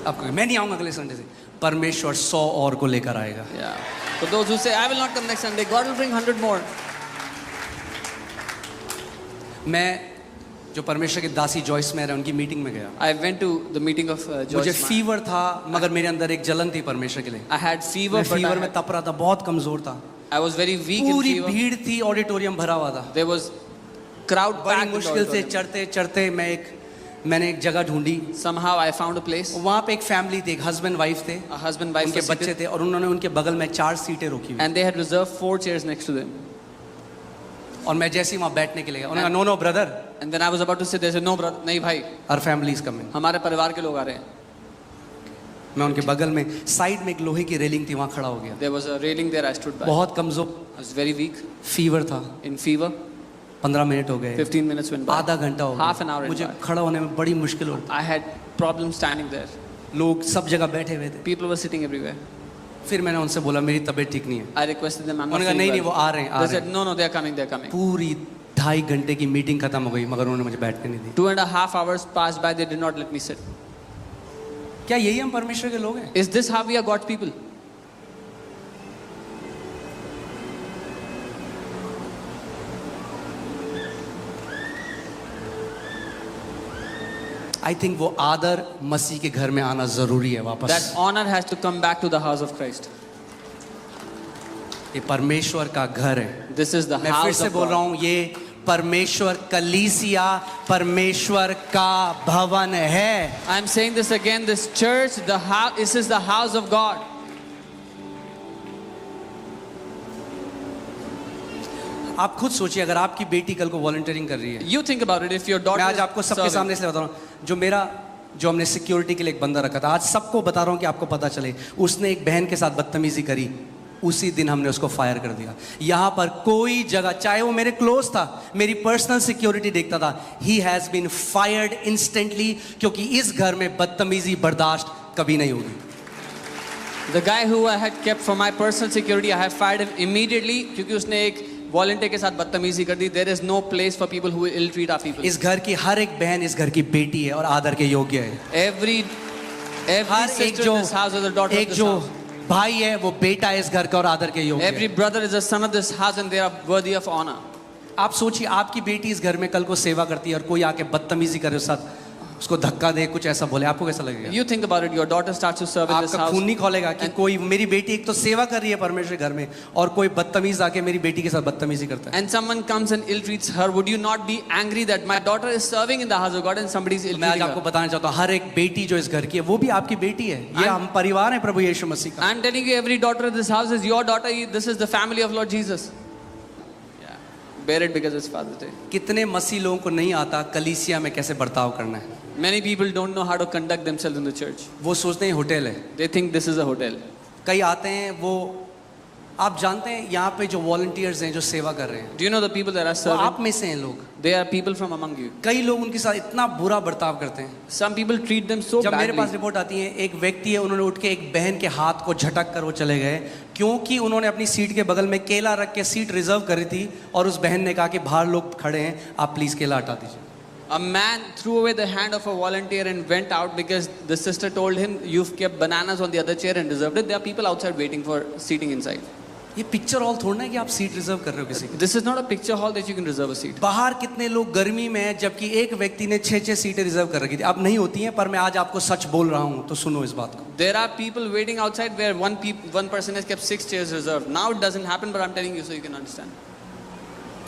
आपको मैं नहीं आऊंगा अगले संडे से, परमेश्वर 100 और को लेकर आएगा. Yeah. For those who say, I will not come next Sunday, God will bring 100 more. मैं जो परमेश्वर की दासी जॉइस मेयर है उनकी मीटिंग में गया. I went to the meeting of मुझे Joyce Meyer. फीवर था, मगर मेरे अंदर एक जलन थी परमेश्वर के लिए. I had fever, मैं but फीवर में तप रहा था, बहुत कमजोर था. I was very weak in पूरी fever. भीड़ थी, ऑडिटोरियम भरा हुआ था. There was crowd बड़ी packed in the मुश्किल से auditorium. चढ़ते चढ़ते मैंने एक जगह ढूंढी. Somehow I found a place. वहाँ पे एक फैमिली थी, एक हस्बैंड वाइफ थे, A husband, wife, उनके were बच्चे seated, थे, और उन्होंने उनके बगल में 4 सीटें रोकी हुई. and they had reserved 4 chairs next to them. और मैं जैसे ही वहाँ बैठने के लिए गया, उन्होंने कहा, no brother, And then I was about to say, they said, no brother, नहीं भाई, आवर फैमिली इज कमिंग. हमारे परिवार के लोग आ रहे हैं. मैं उनके बगल में साइड में एक लोहे की रेलिंग थी, वहाँ खड़ा हो गया. There was a railing there, I stood by. बहुत कमजोर, I was very weak, fever था. in fever. 15 मिनट हो गए, 15 minutes went by. आधा घंटा हो Half an hour गया, went मुझे by. खड़ा होने में बड़ी मुश्किल हो. I had problems standing there. लोग सब जगह बैठे हुए थे. People were sitting everywhere. फिर मैंने उनसे बोला मेरी तबीयत ठीक नहीं है. I requested them, I'm not उन्होंने कहा feeling नहीं well. वो आ रहे हैं, आ They रहे said, हैं. no, no, they are coming, they are coming. पूरी 2.5 घंटे की मीटिंग खत्म हो गई, मगर उन्होंने मुझे बैठने नहीं दी. 2.5 hours passed by, they did not let me sit. क्या यही हम परमेश्वर के लोग हैं? Is this how we are God's people? I think वो आदर मसीह के घर में आना जरूरी है वापस. That honor has to come back to the house of Christ. ये परमेश्वर का घर है. This is the मैं फिर house से of बोल रहा God. हूँ, ये परमेश्वर कलीसिया परमेश्वर का भवन है. I'm saying this again, this church, the house, this is the house of God. आप खुद सोचिए, अगर आपकी बेटी कल को वॉलंटियरिंग कर रही है. You think about it, if your daughter मैं आज is आपको सबके serving. सामने इसलिए बता रहा हूँ, जो हमने सिक्योरिटी के लिए एक बंदा रखा था, आज सबको बता रहा हूँ कि आपको पता चले, उसने एक बहन के साथ बदतमीजी करी, उसी दिन हमने उसको फायर कर दिया. यहाँ पर कोई जगह, चाहे वो मेरे क्लोज था, मेरी पर्सनल सिक्योरिटी देखता था, he has been fired instantly, क्योंकि इस घर में बदतमीजी बर्दाश्त कभी नहीं होगी. The guy who I had kept for my personal security, I have fired him immediately क्योंकि उसने एक वॉलंटियर के साथ बदतमीजी कर दी. There is no place for people who ill treat our people. इस घर की हर एक बहन इस घर की बेटी है और आदर के योग्य है. Every हर एक sister जो in this house is a daughter of एक this जो house. भाई है वो बेटा है इस घर का और आदर के योग्य Every है. brother is a son of this house and they are worthy of honor. आप सोचिए, आपकी बेटी इस घर में कल को सेवा करती है और कोई आके बदतमीजी करे, उस साथ उसको धक्का दे, कुछ ऐसा बोले, आपको कैसा लगेगा? You think about it, your daughter starts to serve in this आपका house. खून नहीं खोलेगा कि कोई, मेरी बेटी एक तो सेवा कर रही है परमेश्वर के घर में और कोई बदतमीज आके मेरी बेटी के साथ बदतमीजी करता है. And someone comes and ill treats her, would you not be angry that my daughter is serving in the house of God and somebody is ill मैं आज treating आपको her? बताना चाहता हूँ, हर एक बेटी जो इस घर की है वो भी आपकी बेटी है. ये हम परिवार है प्रभु यीशु मसीह का. I'm telling you, every daughter of this house is your daughter. This is the family of Lord Jesus. Yeah. Bear it because it's Father's Day. कितने मसीह लोगों को नहीं आता कलीसिया में कैसे बर्ताव करना है. Many people don't know how to conduct themselves in the church. वो सोचते हैं होटल है. They think this is a hotel. कई आते हैं, वो आप जानते हैं यहाँ पे जो वॉलंटियर्स हैं जो सेवा कर रहे हैं, Do you know the people that are वो serving? आप में से हैं लोग. They are people from among you. कई लोग उनके साथ इतना बुरा बर्ताव करते हैं. Some people treat them so जब मेरे पास badly. रिपोर्ट आती है, एक व्यक्ति है, उन्होंने उठ के एक बहन के हाथ को झटक कर वो चले गए, क्योंकि उन्होंने अपनी सीट के बगल में केला रख के सीट रिजर्व करी थी और उस बहन ने कहा कि बाहर लोग खड़े हैं, आप प्लीज केला हटा दीजिए. A man threw away the hand of a volunteer and went out because the sister told him, "You've kept bananas on the other chair and reserved it. There are people outside waiting for seating inside." ये picture hall थोड़ा है कि आप seat reserve कर रहे हो किसी की. This is not a picture hall that you can reserve a seat. बाहर कितने लोग गर्मी में हैं, जबकि एक व्यक्ति ने 6 सीटें रिजर्व कर रखी थी. अब नहीं होती हैं, पर मैं आज आपको सच बोल रहा हूँ, तो सुनो इस बात को. There are people waiting outside where one person has kept 6 chairs reserved. Now it doesn't happen, but I'm telling you so you can understand.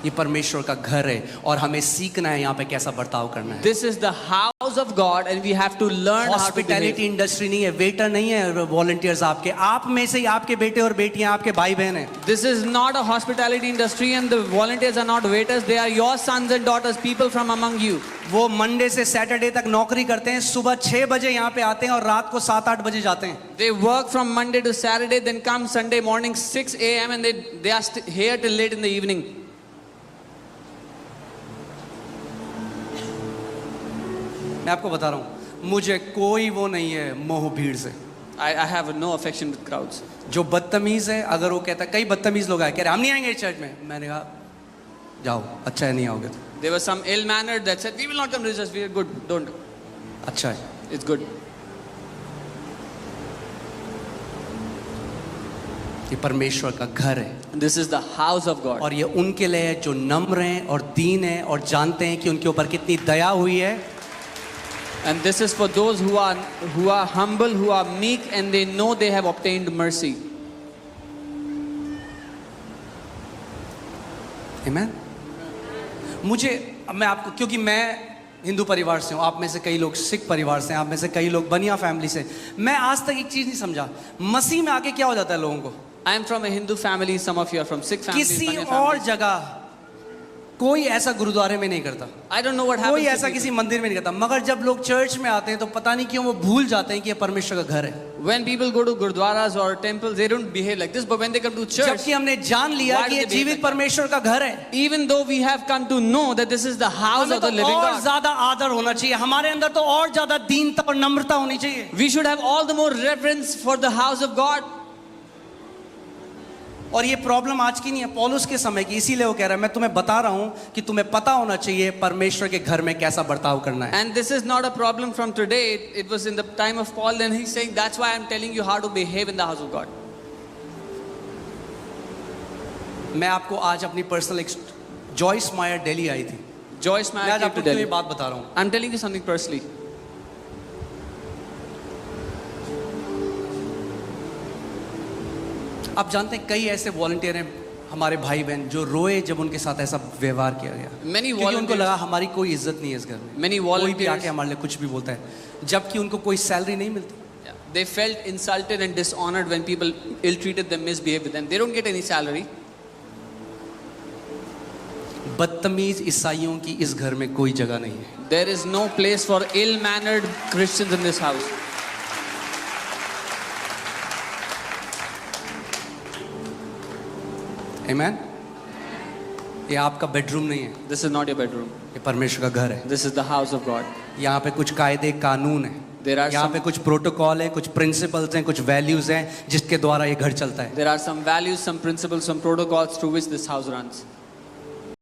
ये परमेश्वर का घर है और हमें सीखना है यहाँ पे कैसा बर्ताव करना है. This is the house of God and we have to learn how to hospitality behave. Industry नहीं है, वेटर नहीं है वॉलंटियर्स आपके, आप में से ही आपके बेटे और बेटियां, आपके भाई बहन हैं. This is not a hospitality industry and the volunteers are not waiters. They are your sons and daughters, people from among you. वो मंडे से सैटरडे तक नौकरी करते हैं, सुबह 6 बजे यहाँ पे आते हैं और रात को 7-8 बजे जाते हैं. They work from Monday to Saturday, then come Sunday morning 6 a.m. and they are here till late in the evening. मैं आपको बता रहा हूँ, मुझे कोई वो नहीं है मोह भीड़ से. I have no affection with crowds. जो बदतमीज है, अगर वो कहता है, कई बदतमीज लोग आए कह रहे हम नहीं आएंगे चर्च में, मैंने कहा जाओ, अच्छा है नहीं आओगे तो. There was some ill-mannered that said, "We will not come to church. We are good. Don't." अच्छा है. It's good. ये परमेश्वर का घर है This is the house of God. और ये उनके लिए है जो नम्र हैं और दीन हैं और जानते हैं कि उनके ऊपर कितनी दया हुई है. And this is for those who are humble, who are meek, and they know they have obtained mercy. Amen? मैं आपको, क्योंकि मैं हिंदू परिवार से हूँ, आप में से कई लोग सिख परिवार से हैं, आप में से कई लोग बनिया फैमिली से, मैं आज तक एक चीज नहीं समझा, मसीह में आके क्या हो जाता है लोगों को. I am from a Hindu family. Some of you are from Sikh families. किसी Banya और families. जगह कोई ऐसा गुरुद्वारे में नहीं करता, I don't know what कोई happens. ऐसा to किसी people. मंदिर में नहीं करता, मगर जब लोग चर्च में आते हैं तो पता नहीं क्यों वो भूल जाते हैं कि ये परमेश्वर का घर है. When people go to gurdwaras or temples, they don't behave like this. But when they come to church, जबकि हमने जान लिया Why कि do ये they behave जीवित like that? परमेश्वर का घर है. even though we have come to know that this is the house हमें of the तो living और God, ज्यादा आदर होना चाहिए, हमारे अंदर तो और ज्यादा दीनता और नम्रता होनी चाहिए. we should have all the more reverence for the house of God. और ये प्रॉब्लम आज की नहीं है, पौलुस के समय की, इसीलिए वो कह रहा है मैं तुम्हें बता रहा हूं कि तुम्हें पता होना चाहिए परमेश्वर के घर में कैसा बर्ताव करना है. And this is not a problem from today. It was in the time of Paul, and he's saying that's why I'm telling you how to behave in the house of God. मैं आपको आज अपनी personal, Joyce मायर दिल्ली आई थी, Joyce मैं Meyer आज came आपको to क्यों ये Delhi. बात बता रहा हूं. I'm telling you something personally. आप जानते हैं कई ऐसे वॉलंटियर हैं हमारे भाई बहन जो रोए जब उनके साथ ऐसा व्यवहार किया गया, Many क्योंकि उनको volunteers- लगा हमारी कोई इज्जत नहीं है इस घर में, Many कोई भी volunteers- आके हमारे लिए कुछ भी बोलता है, जबकि उनको कोई सैलरी नहीं मिलती. Yeah. They felt insulted and dishonored when people ill-treated them, misbehaved with them. They don't get any salary. बदतमीज ईसाइयों की इस घर में कोई जगह नहीं है. There is no place for ill-mannered Christians in this house. आमेन. ये आपका बेडरूम नहीं है, This is not your bedroom. ये परमेश्वर का घर है. This is the house of God. यहाँ पे कुछ कायदे कानून है, There are यहाँ some- पे कुछ प्रोटोकॉल है, कुछ प्रिंसिपल्स हैं, कुछ वैल्यूज हैं जिसके द्वारा ये घर चलता है. There are some values, some principles, some protocols through which this house runs.